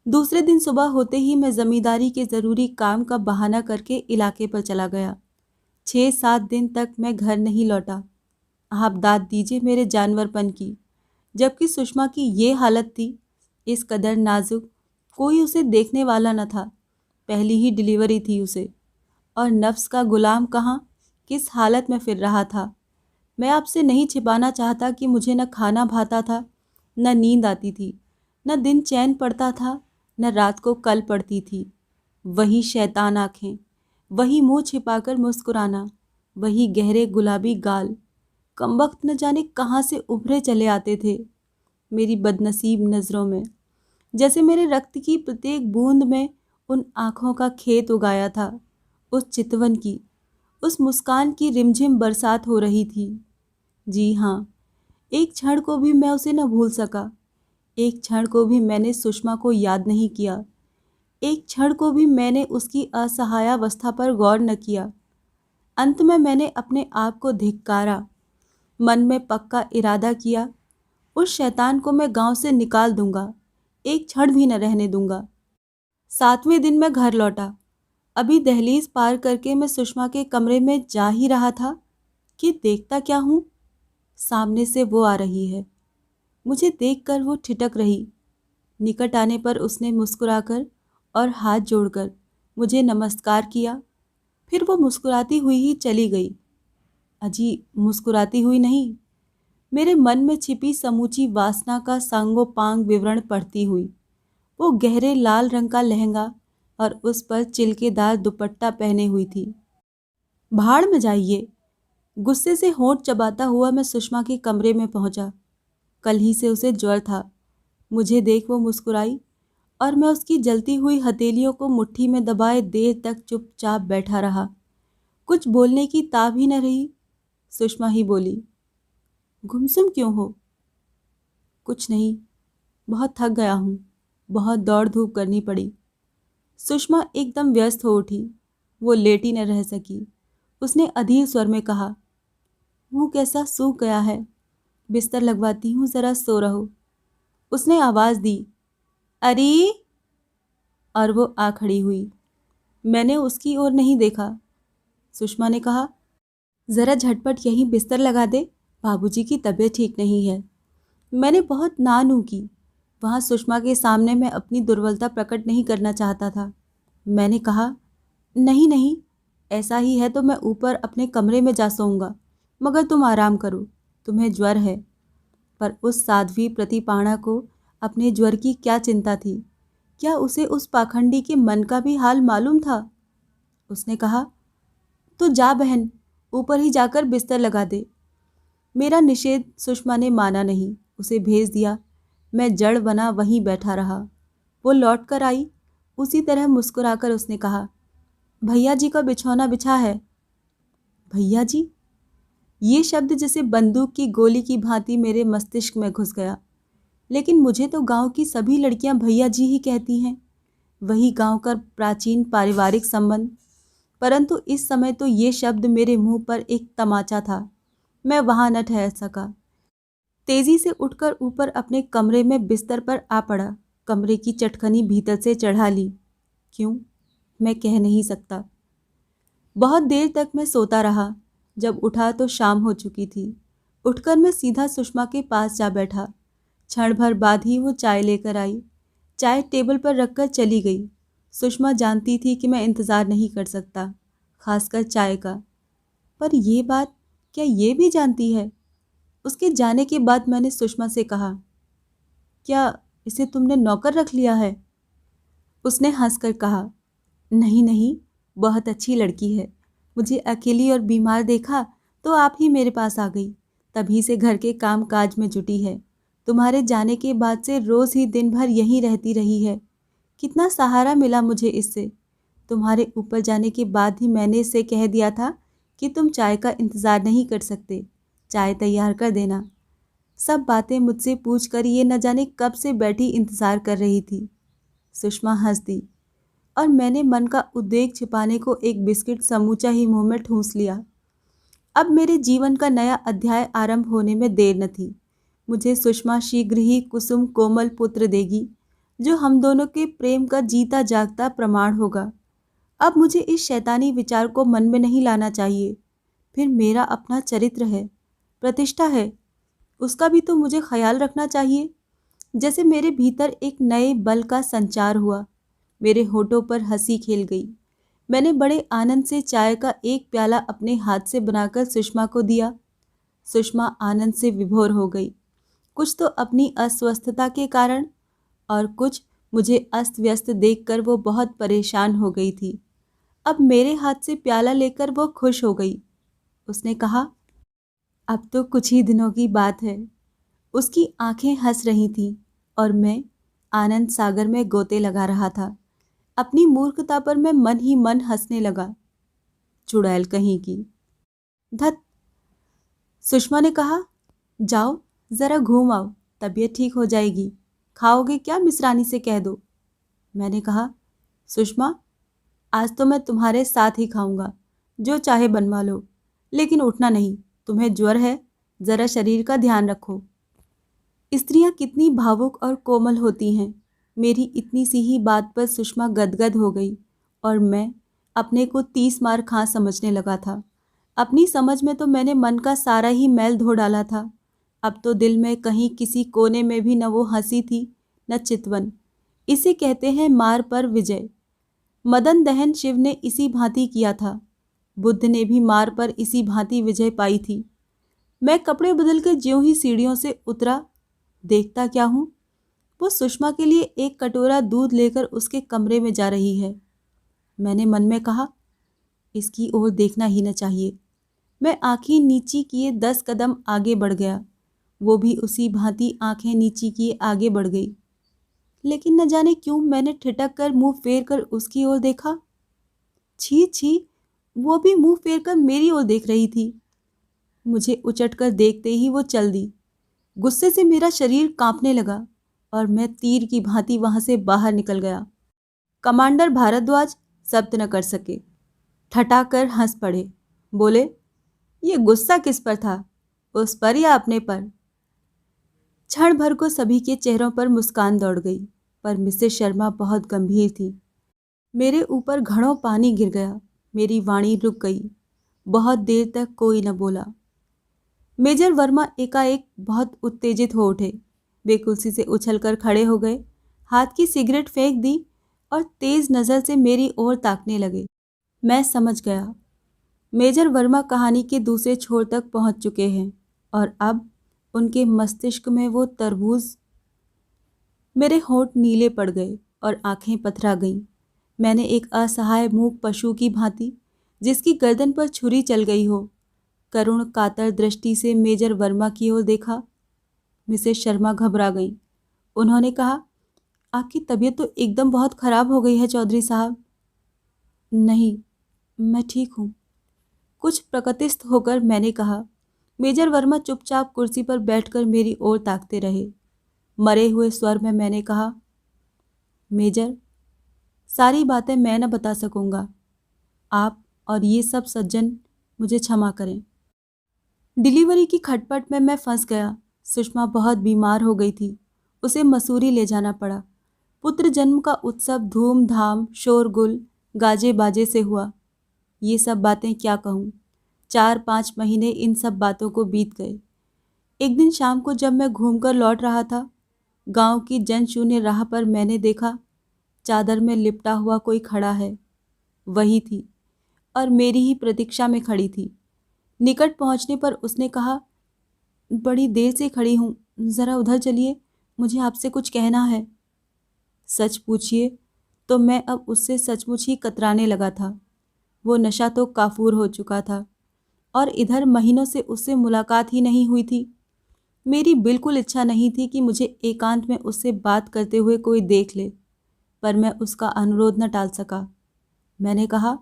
दूसरे दिन सुबह होते ही मैं जमींदारी के ज़रूरी काम का बहाना करके इलाके पर चला गया। 6-7 दिन तक मैं घर नहीं लौटा। आप दाद दीजिए मेरे जानवरपन की। जबकि सुषमा की ये हालत थी, इस कदर नाजुक, कोई उसे देखने वाला न था। पहली ही डिलीवरी थी उसे, और नफ्स का गुलाम कहाँ, किस हालत में फिर रहा था। मैं आपसे नहीं छिपाना चाहता कि मुझे न खाना भाता था, न नींद आती थी, न दिन चैन पड़ता था, न रात को कल पड़ती थी। वही शैतान आंखें, वही मुंह छिपाकर मुस्कुराना, वही गहरे गुलाबी गाल, कमबख्त न जाने कहाँ से उभरे चले आते थे मेरी बदनसीब नज़रों में। जैसे मेरे रक्त की प्रत्येक बूंद में उन आँखों का खेत उगाया था। उस चितवन की, उस मुस्कान की रिमझिम बरसात हो रही थी। जी हाँ, एक क्षण को भी मैं उसे न भूल सका। एक क्षण को भी मैंने सुषमा को याद नहीं किया। एक क्षण को भी मैंने उसकी असहायावस्था पर गौर न किया। अंत में मैंने अपने आप को धिक्कारा। मन में पक्का इरादा किया, उस शैतान को मैं गांव से निकाल दूंगा, एक क्षण भी न रहने दूंगा। 7वें दिन मैं घर लौटा। अभी दहलीज पार करके मैं सुषमा के कमरे में जा ही रहा था कि देखता क्या हूँ, सामने से वो आ रही है। मुझे देखकर वो ठिठक रही। निकट आने पर उसने मुस्कुराकर और हाथ जोड़कर मुझे नमस्कार किया। फिर वो मुस्कुराती हुई ही चली गई। अजी, मुस्कुराती हुई नहीं, मेरे मन में छिपी समूची वासना का सांगोपांग विवरण पढ़ती हुई। वो गहरे लाल रंग का लहंगा और उस पर चिलकेदार दुपट्टा पहने हुई थी। भाड़ में जाइए। गुस्से से होंठ चबाता हुआ मैं सुषमा के कमरे में पहुंचा। कल ही से उसे ज्वर था। मुझे देख वो मुस्कुराई और मैं उसकी जलती हुई हथेलियों को मुट्ठी में दबाए देर तक चुपचाप बैठा रहा। कुछ बोलने की ताब ही न रही। सुषमा ही बोली, गुमसुम क्यों हो? कुछ नहीं, बहुत थक गया हूँ, बहुत दौड़ धूप करनी पड़ी। सुषमा एकदम व्यस्त हो उठी। वो लेटी न रह सकी। उसने अधीर स्वर में कहा, मुंह कैसा सूख गया है, बिस्तर लगवाती हूँ, जरा सो रहो। उसने आवाज़ दी, अरे, और वो आ खड़ी हुई। मैंने उसकी ओर नहीं देखा। सुषमा ने कहा, ज़रा झटपट यहीं बिस्तर लगा दे, बाबूजी की तबीयत ठीक नहीं है। मैंने बहुत नानू की। वहाँ सुषमा के सामने मैं अपनी दुर्बलता प्रकट नहीं करना चाहता था। मैंने कहा, नहीं नहीं, ऐसा ही है तो मैं ऊपर अपने कमरे में जा सोऊंगा, मगर तुम आराम करो, तुम्हें ज्वर है। पर उस साध्वी प्रतिपाणा को अपने ज्वर की क्या चिंता थी? क्या उसे उस पाखंडी के मन का भी हाल मालूम था? उसने कहा, तो जा बहन, ऊपर ही जाकर बिस्तर लगा दे। मेरा निषेध सुषमा ने माना नहीं, उसे भेज दिया। मैं जड़ बना वहीं बैठा रहा। वो लौट कर आई। उसी तरह मुस्कुराकर उसने कहा, भैया जी का बिछौना बिछा है। भैया जी? ये शब्द जैसे बंदूक की गोली की भांति मेरे मस्तिष्क में घुस गया। लेकिन मुझे तो गांव की सभी लड़कियां भैया जी ही कहती हैं। वही गांव का प्राचीन पारिवारिक संबंध। परंतु इस समय तो ये शब्द मेरे मुंह पर एक तमाचा था। मैं वहां न ठहर सका। तेजी से उठकर ऊपर अपने कमरे में बिस्तर पर आ पड़ा। कमरे की चटखनी भीतर से चढ़ा ली। क्यों, मैं कह नहीं सकता। बहुत देर तक मैं सोता रहा। जब उठा तो शाम हो चुकी थी। उठकर मैं सीधा सुषमा के पास जा बैठा। क्षण भर बाद ही वो चाय लेकर आई। चाय टेबल पर रखकर चली गई। सुषमा जानती थी कि मैं इंतज़ार नहीं कर सकता, खासकर चाय का। पर ये बात क्या ये भी जानती है? उसके जाने के बाद मैंने सुषमा से कहा, क्या इसे तुमने नौकर रख लिया है? उसने हंसकर कहा, नहीं नहीं, बहुत अच्छी लड़की है। मुझे अकेली और बीमार देखा तो आप ही मेरे पास आ गई। तभी से घर के काम काज में जुटी है। तुम्हारे जाने के बाद से रोज़ ही दिन भर यहीं रहती रही है। कितना सहारा मिला मुझे इससे। तुम्हारे ऊपर जाने के बाद ही मैंने इससे कह दिया था कि तुम चाय का इंतज़ार नहीं कर सकते, चाय तैयार कर देना। सब बातें मुझसे पूछ कर ये न जाने कब से बैठी इंतज़ार कर रही थी। सुषमा हंस दी और मैंने मन का उद्वेग छिपाने को एक बिस्किट समूचा ही मुंह में ठूंस लिया। अब मेरे जीवन का नया अध्याय आरंभ होने में देर न थी। मुझे सुषमा शीघ्र ही कुसुम कोमल पुत्र देगी, जो हम दोनों के प्रेम का जीता जागता प्रमाण होगा। अब मुझे इस शैतानी विचार को मन में नहीं लाना चाहिए। फिर मेरा अपना चरित्र है, प्रतिष्ठा है, उसका भी तो मुझे ख्याल रखना चाहिए। जैसे मेरे भीतर एक नए बल का संचार हुआ। मेरे होठों पर हंसी खेल गई। मैंने बड़े आनंद से चाय का एक प्याला अपने हाथ से बनाकर सुषमा को दिया। सुषमा आनंद से विभोर हो गई, कुछ तो अपनी अस्वस्थता के कारण और कुछ मुझे अस्त व्यस्त देखकर वो बहुत परेशान हो गई थी। अब मेरे हाथ से प्याला लेकर वो खुश हो गई। उसने कहा, अब तो कुछ ही दिनों की बात है। उसकी आंखें हंस रही थीं और मैं आनंद सागर में गोते लगा रहा था। अपनी मूर्खता पर मैं मन ही मन हंसने लगा। चुड़ैल कहीं की। धत। सुषमा ने कहा, जाओ जरा घूम आओ, तबीयत ठीक हो जाएगी। खाओगे क्या, मिश्रानी से कह दो। मैंने कहा, सुषमा, आज तो मैं तुम्हारे साथ ही खाऊंगा, जो चाहे बनवा लो, लेकिन उठना नहीं। तुम्हें ज्वर है, जरा शरीर का ध्यान रखो। स्त्रियां कितनी भावुक और कोमल होती हैं। मेरी इतनी सी ही बात पर सुषमा गदगद हो गई और मैं अपने को 30 मार खां समझने लगा था। अपनी समझ में तो मैंने मन का सारा ही मैल धो डाला था। अब तो दिल में कहीं किसी कोने में भी न वो हंसी थी, न चितवन। इसे कहते हैं मार पर विजय। मदन दहन शिव ने इसी भांति किया था। बुद्ध ने भी मार पर इसी भांति विजय पाई थी। मैं कपड़े बदल कर ज्यों ही सीढ़ियों से उतरा, देखता क्या हूँ, वो सुषमा के लिए एक कटोरा दूध लेकर उसके कमरे में जा रही है। मैंने मन में कहा, इसकी ओर देखना ही न चाहिए। मैं आंखें नीची किए 10 कदम आगे बढ़ गया। वो भी उसी भांति आंखें नीची किए आगे बढ़ गई। लेकिन न जाने क्यों मैंने ठिठक कर मुंह फेर कर उसकी ओर देखा। छी छी, वो भी मुंह फेर कर मेरी ओर देख रही थी। मुझे उचट कर देखते ही वो चल दी। गुस्से से मेरा शरीर कांपने लगा और मैं तीर की भांति वहां से बाहर निकल गया। कमांडर भारद्वाज शब्द न कर सके, ठठाकर हंस पड़े। बोले, ये गुस्सा किस पर था, उस पर या अपने पर? क्षण भर को सभी के चेहरों पर मुस्कान दौड़ गई, पर मिसेस शर्मा बहुत गंभीर थी। मेरे ऊपर घड़ों पानी गिर गया। मेरी वाणी रुक गई। बहुत देर तक कोई न बोला। मेजर वर्मा एकाएक बहुत उत्तेजित हो उठे। वे कुर्सी से उछलकर खड़े हो गए, हाथ की सिगरेट फेंक दी और तेज नज़र से मेरी ओर ताकने लगे। मैं समझ गया, मेजर वर्मा कहानी के दूसरे छोर तक पहुंच चुके हैं और अब उनके मस्तिष्क में वो तरबूज। मेरे होंठ नीले पड़ गए और आंखें पथरा गईं। मैंने एक असहाय मूक पशु की भांति, जिसकी गर्दन पर छुरी चल गई हो, करुण कातर दृष्टि से मेजर वर्मा की ओर देखा। मिसेस शर्मा घबरा गईं। उन्होंने कहा, आपकी तबीयत तो एकदम बहुत खराब हो गई है चौधरी साहब। नहीं, मैं ठीक हूँ, कुछ प्रकृतिस्थ होकर मैंने कहा। मेजर वर्मा चुपचाप कुर्सी पर बैठकर मेरी ओर ताकते रहे। मरे हुए स्वर में मैंने कहा, मेजर, सारी बातें मैं न बता सकूंगा। आप और ये सब सज्जन मुझे क्षमा करें। डिलीवरी की खटपट में मैं फंस गया। सुषमा बहुत बीमार हो गई थी। उसे मसूरी ले जाना पड़ा। पुत्र जन्म का उत्सव धूमधाम, शोरगुल, गाजे बाजे से हुआ। ये सब बातें क्या कहूँ। 4-5 महीने इन सब बातों को बीत गए। एक दिन शाम को जब मैं घूमकर लौट रहा था, गांव की जनशून्य राह पर मैंने देखा, चादर में लिपटा हुआ कोई खड़ा है। वही थी और मेरी ही प्रतीक्षा में खड़ी थी। निकट पहुंचने पर उसने कहा, बड़ी देर से खड़ी हूँ, ज़रा उधर चलिए, मुझे आपसे कुछ कहना है। सच पूछिए तो मैं अब उससे सचमुच ही कतराने लगा था। वो नशा तो काफूर हो चुका था और इधर महीनों से उससे मुलाकात ही नहीं हुई थी। मेरी बिल्कुल इच्छा नहीं थी कि मुझे एकांत में उससे बात करते हुए कोई देख ले, पर मैं उसका अनुरोध न टाल सका। मैंने कहा,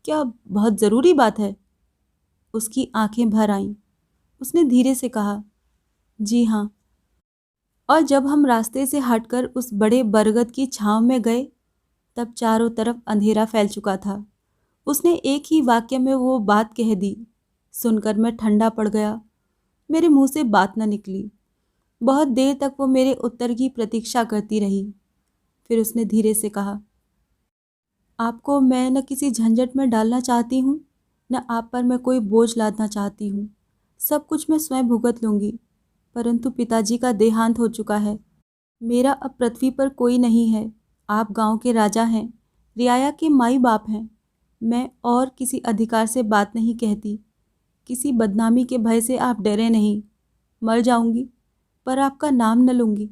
क्या बहुत ज़रूरी बात है? उसकी आंखें भर आईं। उसने धीरे से कहा, जी हाँ। और जब हम रास्ते से हटकर उस बड़े बरगद की छांव में गए, तब चारों तरफ अंधेरा फैल चुका था। उसने एक ही वाक्य में वो बात कह दी, सुनकर मैं ठंडा पड़ गया। मेरे मुंह से बात न निकली। बहुत देर तक वो मेरे उत्तर की प्रतीक्षा करती रही। फिर उसने धीरे से कहा, आपको मैं न किसी झंझट में डालना चाहती हूँ, न आप पर मैं कोई बोझ लादना चाहती हूँ। सब कुछ मैं स्वयं भुगत लूँगी, परंतु पिताजी का देहांत हो चुका है। मेरा अब पृथ्वी पर कोई नहीं है। आप गांव के राजा हैं, रियाया के माई बाप हैं। मैं और किसी अधिकार से बात नहीं कहती। किसी बदनामी के भय से आप डरे नहीं। मर जाऊंगी पर आपका नाम न लूँगी।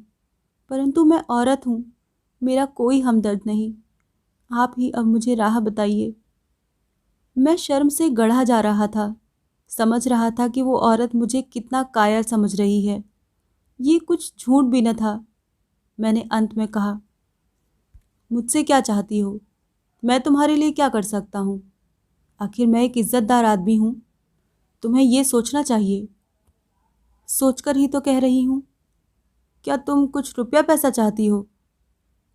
परंतु मैं औरत हूँ, मेरा कोई हमदर्द नहीं। आप ही अब मुझे राह बताइए। मैं शर्म से गढ़ा जा रहा था। समझ रहा था कि वो औरत मुझे कितना कायर समझ रही है। ये कुछ झूठ भी न था। मैंने अंत में कहा, मुझसे क्या चाहती हो? मैं तुम्हारे लिए क्या कर सकता हूँ? आखिर मैं एक इज्जतदार आदमी हूँ। तुम्हें ये सोचना चाहिए। सोचकर ही तो कह रही हूँ। क्या तुम कुछ रुपया पैसा चाहती हो?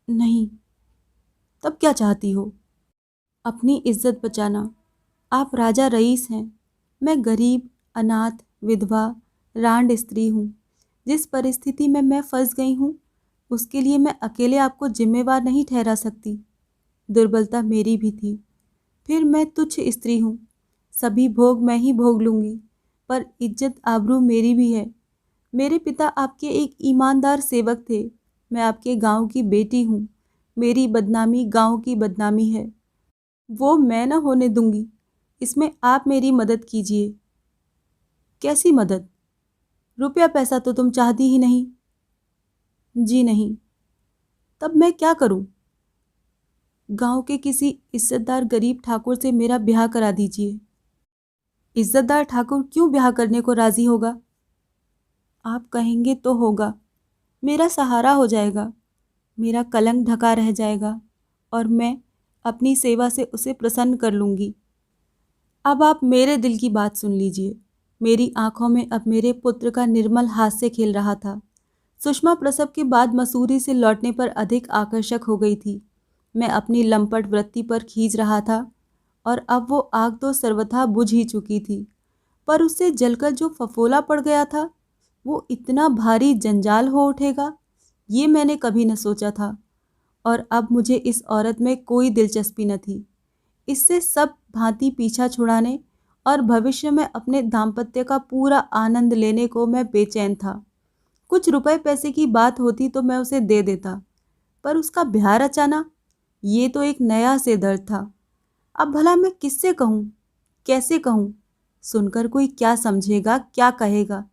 नहीं। तब क्या चाहती हो? अपनी इज्जत बचाना। आप राजा रईस हैं, मैं गरीब, अनाथ, विधवा, रांड स्त्री हूँ। जिस परिस्थिति में मैं फंस गई हूँ, उसके लिए मैं अकेले आपको जिम्मेवार नहीं ठहरा सकती। दुर्बलता मेरी भी थी। फिर मैं तुच्छ स्त्री हूँ, सभी भोग मैं ही भोग लूँगी, पर इज्जत आबरू मेरी भी है। मेरे पिता आपके एक ईमानदार सेवक थे। मैं आपके गांव की बेटी हूँ। मेरी बदनामी गांव की बदनामी है, वो मैं न होने दूंगी। इसमें आप मेरी मदद कीजिए। कैसी मदद? रुपया पैसा तो तुम चाहती ही नहीं। जी नहीं। तब मैं क्या करूं? गांव के किसी इज्जतदार गरीब ठाकुर से मेरा ब्याह करा दीजिए। इज्जतदार ठाकुर क्यों ब्याह करने को राजी होगा? आप कहेंगे तो होगा। मेरा सहारा हो जाएगा, मेरा कलंक ढका रह जाएगा और मैं अपनी सेवा से उसे प्रसन्न कर लूंगी। अब आप मेरे दिल की बात सुन लीजिए। मेरी आंखों में अब मेरे पुत्र का निर्मल हास्य खेल रहा था। सुषमा प्रसव के बाद मसूरी से लौटने पर अधिक आकर्षक हो गई थी। मैं अपनी लंपट वृत्ति पर खींच रहा था और अब वो आग तो सर्वथा बुझ ही चुकी थी, पर उससे जलकर जो फफोला पड़ गया था, वो इतना भारी जंजाल हो उठेगा, ये मैंने कभी न सोचा था। और अब मुझे इस औरत में कोई दिलचस्पी न थी। इससे सब भांति पीछा छुड़ाने और भविष्य में अपने दाम्पत्य का पूरा आनंद लेने को मैं बेचैन था। कुछ रुपए पैसे की बात होती तो मैं उसे दे देता, पर उसका ब्याह रचाना, ये तो एक नया से दर्द था। अब भला मैं किससे कहूँ, कैसे कहूँ? सुनकर कोई क्या समझेगा, क्या कहेगा?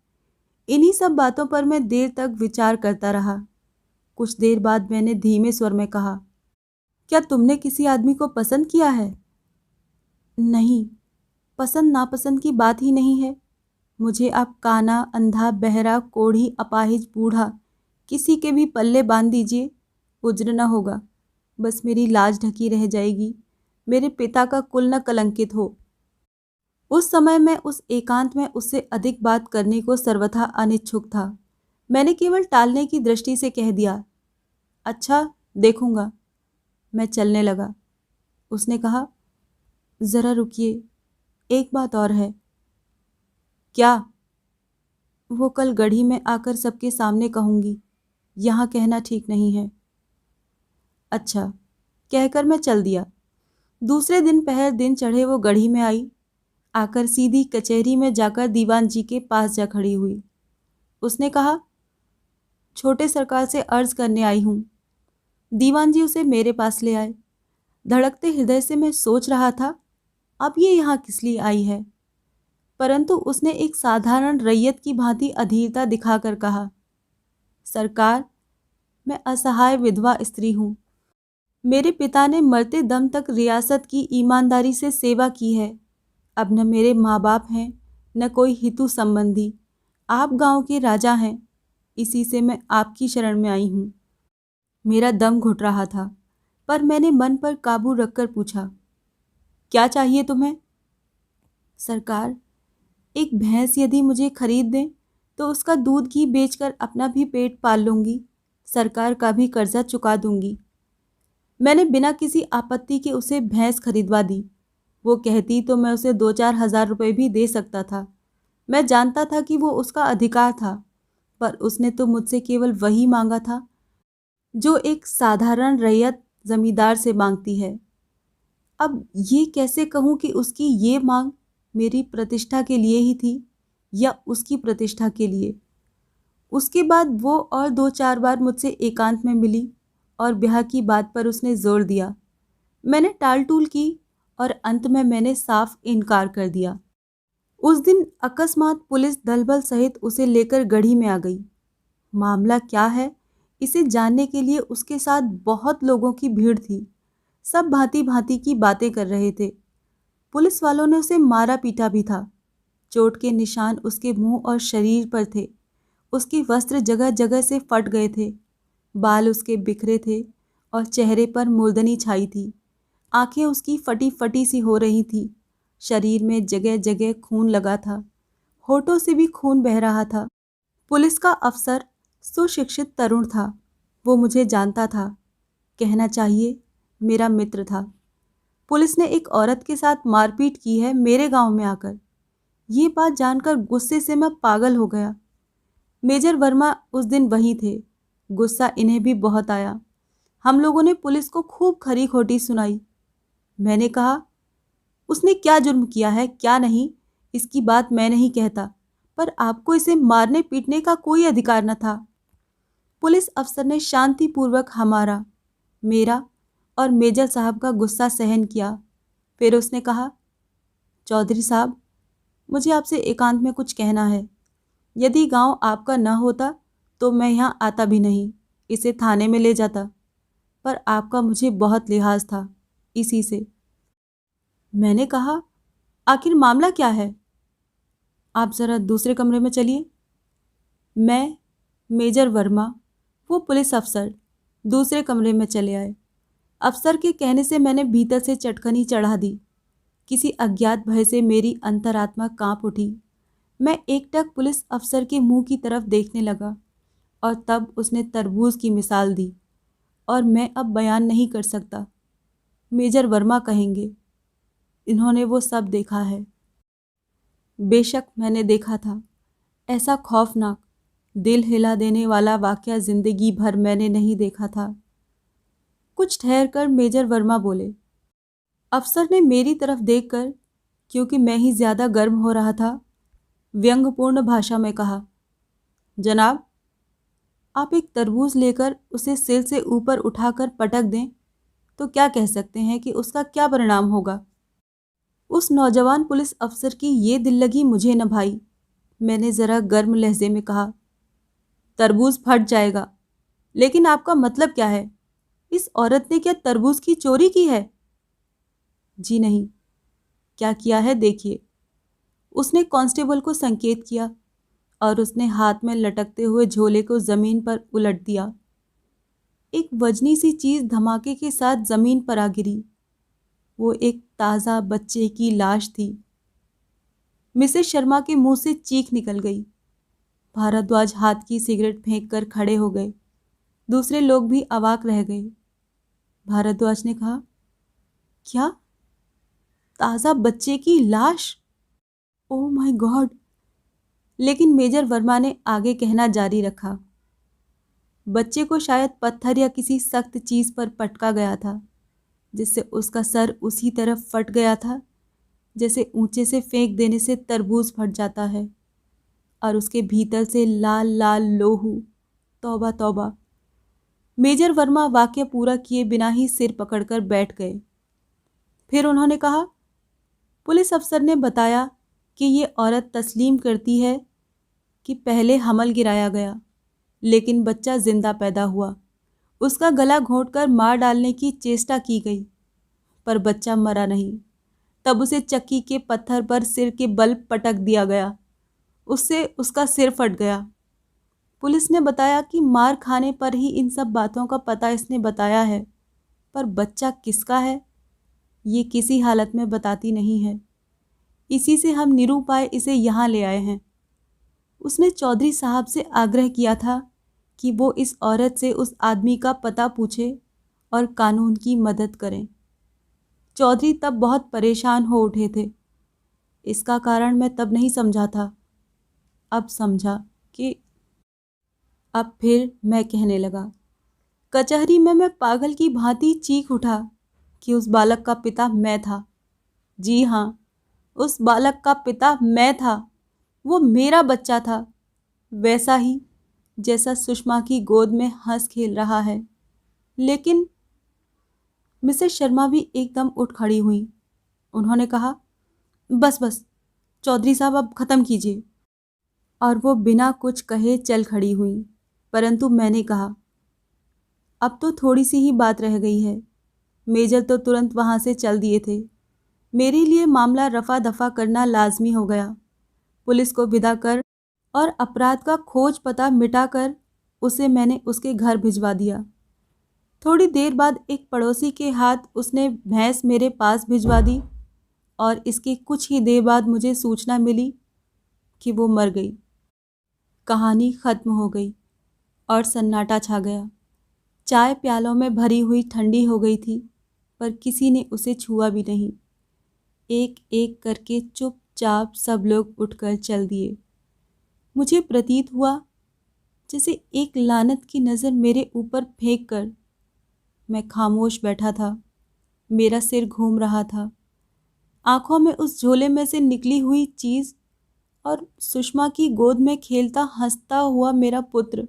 इन्हीं सब बातों पर मैं देर तक विचार करता रहा। कुछ देर बाद मैंने धीमे स्वर में कहा, क्या तुमने किसी आदमी को पसंद किया है? नहीं, पसंद नापसंद की बात ही नहीं है। मुझे आप काना, अंधा, बहरा, कोढ़ी, अपाहिज, बूढ़ा, किसी के भी पल्ले बांध दीजिए, उज्र न होगा। बस मेरी लाज ढकी रह जाएगी, मेरे पिता का कुल न कलंकित हो। उस समय मैं उस एकांत में उससे अधिक बात करने को सर्वथा अनिच्छुक था। मैंने केवल टालने की दृष्टि से कह दिया, अच्छा, देखूंगा। मैं चलने लगा। उसने कहा, जरा रुकिए, एक बात और है। क्या? वो कल गढ़ी में आकर सबके सामने कहूंगी, यहाँ कहना ठीक नहीं है। अच्छा, कहकर मैं चल दिया। दूसरे दिन पहर दिन चढ़े वो गढ़ी में आई। आकर सीधी कचहरी में जाकर दीवान जी के पास जा खड़ी हुई। उसने कहा, छोटे सरकार से अर्ज करने आई हूँ। दीवान जी उसे मेरे पास ले आए। धड़कते हृदय से मैं सोच रहा था, अब ये यहाँ किस लिए आई है? परंतु उसने एक साधारण रैयत की भांति अधीरता दिखाकर कहा, सरकार, मैं असहाय विधवा स्त्री हूँ। मेरे पिता ने मरते दम तक रियासत की ईमानदारी से सेवा की है। अब न मेरे माँ बाप हैं, न कोई हितु संबंधी। आप गांव के राजा हैं, इसी से मैं आपकी शरण में आई हूँ। मेरा दम घुट रहा था, पर मैंने मन पर काबू रखकर पूछा, क्या चाहिए तुम्हें? सरकार, एक भैंस यदि मुझे खरीद दें तो उसका दूध घी बेचकर अपना भी पेट पाल लूंगी, सरकार का भी कर्जा चुका दूंगी। मैंने बिना किसी आपत्ति के उसे भैंस खरीदवा दी। वो कहती तो मैं उसे 2-4 हज़ार रुपये भी दे सकता था। मैं जानता था कि वो उसका अधिकार था, पर उसने तो मुझसे केवल वही मांगा था जो एक साधारण रैयत जमींदार से मांगती है। अब ये कैसे कहूँ कि उसकी ये मांग मेरी प्रतिष्ठा के लिए ही थी या उसकी प्रतिष्ठा के लिए। उसके बाद वो और 2-4 बार मुझसे एकांत में मिली और ब्याह की बात पर उसने जोर दिया। मैंने टाल-टूल की और अंत में मैंने साफ इनकार कर दिया। उस दिन अकस्मात पुलिस दलबल सहित उसे लेकर गढ़ी में आ गई। मामला क्या है, इसे जानने के लिए उसके साथ बहुत लोगों की भीड़ थी। सब भांति-भांति की बातें कर रहे थे। पुलिस वालों ने उसे मारा पीटा भी था। चोट के निशान उसके मुंह और शरीर पर थे। उसके वस्त्र जगह जगह से फट गए थे। बाल उसके बिखरे थे और चेहरे पर मुर्दनी छाई थी। आंखें उसकी फटी फटी सी हो रही थी। शरीर में जगह जगह खून लगा था। होठों से भी खून बह रहा था। पुलिस का अफसर सुशिक्षित तरुण था। वो मुझे जानता था। कहना चाहिए मेरा मित्र था। पुलिस ने एक औरत के साथ मारपीट की है मेरे गांव में आकर। ये बात जानकर गुस्से से मैं पागल हो गया। मेजर वर्मा उस दिन वहीं थे। गुस्सा इन्हें भी बहुत आया। हम लोगों ने पुलिस को खूब खरी खोटी सुनाई। मैंने कहा, उसने क्या जुर्म किया है क्या नहीं, इसकी बात मैं नहीं कहता, पर आपको इसे मारने पीटने का कोई अधिकार न था। पुलिस अफसर ने शांतिपूर्वक हमारा, मेरा और मेजर साहब का गुस्सा सहन किया। फिर उसने कहा, चौधरी साहब, मुझे आपसे एकांत में कुछ कहना है। यदि गांव आपका न होता तो मैं यहाँ आता भी नहीं, इसे थाने में ले जाता, पर आपका मुझे बहुत लिहाज था, इसी से। मैंने कहा, आखिर मामला क्या है? आप ज़रा दूसरे कमरे में चलिए। मैं, मेजर वर्मा, वो पुलिस अफसर दूसरे कमरे में चले आए। अफसर के कहने से मैंने भीतर से चटकनी चढ़ा दी। किसी अज्ञात भय से मेरी अंतरात्मा कांप उठी। मैं एकटक पुलिस अफसर के मुंह की तरफ देखने लगा और तब उसने तरबूज की मिसाल दी और मैं अब बयान नहीं कर सकता। मेजर वर्मा कहेंगे, इन्होंने वो सब देखा है। बेशक मैंने देखा था। ऐसा खौफनाक, दिल हिला देने वाला वाकया जिंदगी भर मैंने नहीं देखा था। कुछ ठहरकर मेजर वर्मा बोले। अफसर ने मेरी तरफ देखकर, क्योंकि मैं ही ज्यादा गर्म हो रहा था, व्यंग्यपूर्ण भाषा में कहा, जनाब, आप एक तरबूज लेकर उसे सिर से ऊपर उठाकर पटक दें तो क्या कह सकते हैं कि उसका क्या परिणाम होगा? उस नौजवान पुलिस अफसर की ये दिल लगी मुझे न भाई। मैंने जरा गर्म लहजे में कहा, तरबूज फट जाएगा। लेकिन आपका मतलब क्या है? इस औरत ने क्या तरबूज की चोरी की है? जी नहीं। क्या किया है देखिए। उसने कांस्टेबल को संकेत किया और उसने हाथ में लटकते हुए झोले को जमीन पर उलट दिया। एक वजनी सी चीज धमाके के साथ जमीन पर आ गिरी। वो एक ताज़ा बच्चे की लाश थी। मिसेस शर्मा के मुंह से चीख निकल गई। भारद्वाज हाथ की सिगरेट फेंक कर खड़े हो गए। दूसरे लोग भी अवाक रह गए। भारद्वाज ने कहा, क्या? ताज़ा बच्चे की लाश? Oh my God! लेकिन मेजर वर्मा ने आगे कहना जारी रखा, बच्चे को शायद पत्थर या किसी सख्त चीज पर पटका गया था, जिससे उसका सर उसी तरफ फट गया था जैसे ऊंचे से फेंक देने से तरबूज फट जाता है, और उसके भीतर से लाल लाल लोहू। तौबा तौबा। मेजर वर्मा वाक्य पूरा किए बिना ही सिर पकड़कर बैठ गए। फिर उन्होंने कहा, पुलिस अफसर ने बताया कि ये औरत तस्लीम करती है कि पहले हमल गिराया गया, लेकिन बच्चा जिंदा पैदा हुआ। उसका गला घोंटकर मार डालने की चेष्टा की गई, पर बच्चा मरा नहीं। तब उसे चक्की के पत्थर पर सिर के बल पटक दिया गया। उससे उसका सिर फट गया। पुलिस ने बताया कि मार खाने पर ही इन सब बातों का पता इसने बताया है, पर बच्चा किसका है ये किसी हालत में बताती नहीं है। इसी से हम निरुपाय इसे यहाँ ले आए हैं। उसने चौधरी साहब से आग्रह किया था कि वो इस औरत से उस आदमी का पता पूछे और कानून की मदद करें। चौधरी तब बहुत परेशान हो उठे थे। इसका कारण मैं तब नहीं समझा था, अब समझा कि अब फिर मैं कहने लगा। कचहरी में मैं पागल की भांति चीख उठा कि उस बालक का पिता मैं था। जी हाँ, उस बालक का पिता मैं था। वो मेरा बच्चा था, वैसा ही जैसा सुषमा की गोद में हंस खेल रहा है। लेकिन मिसेस शर्मा भी एकदम उठ खड़ी हुई। उन्होंने कहा, बस बस चौधरी साहब, अब ख़त्म कीजिए। और वो बिना कुछ कहे चल खड़ी हुई। परंतु मैंने कहा, अब तो थोड़ी सी ही बात रह गई है। मेजर तो तुरंत वहाँ से चल दिए थे। मेरे लिए मामला रफा दफा करना लाजमी हो गया। पुलिस को विदा कर और अपराध का खोज पता मिटाकर उसे मैंने उसके घर भिजवा दिया। थोड़ी देर बाद एक पड़ोसी के हाथ उसने भैंस मेरे पास भिजवा दी और इसके कुछ ही देर बाद मुझे सूचना मिली कि वो मर गई। कहानी खत्म हो गई और सन्नाटा छा गया। चाय प्यालों में भरी हुई ठंडी हो गई थी, पर किसी ने उसे छुआ भी नहीं। एक एक करके चुपचाप सब लोग उठकर चल दिए। मुझे प्रतीत हुआ जैसे एक लानत की नज़र मेरे ऊपर फेंक कर मैं खामोश बैठा था। मेरा सिर घूम रहा था। आंखों में उस झोले में से निकली हुई चीज़ और सुषमा की गोद में खेलता हंसता हुआ मेरा पुत्र।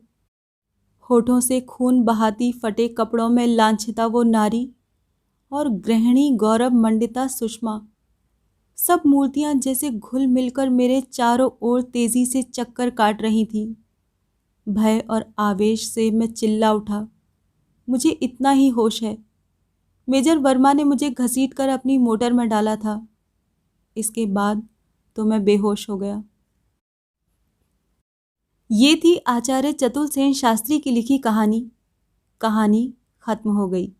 होठों से खून बहाती फटे कपड़ों में लांछिता वो नारी और गृहिणी गौरव मंडिता सुषमा, सब मूर्तियां जैसे घुल मिलकर मेरे चारों ओर तेजी से चक्कर काट रही थीं। भय और आवेश से मैं चिल्ला उठा। मुझे इतना ही होश है, मेजर वर्मा ने मुझे घसीटकर अपनी मोटर में डाला था। इसके बाद तो मैं बेहोश हो गया। ये थी आचार्य चतुल सेन शास्त्री की लिखी कहानी। कहानी खत्म हो गई।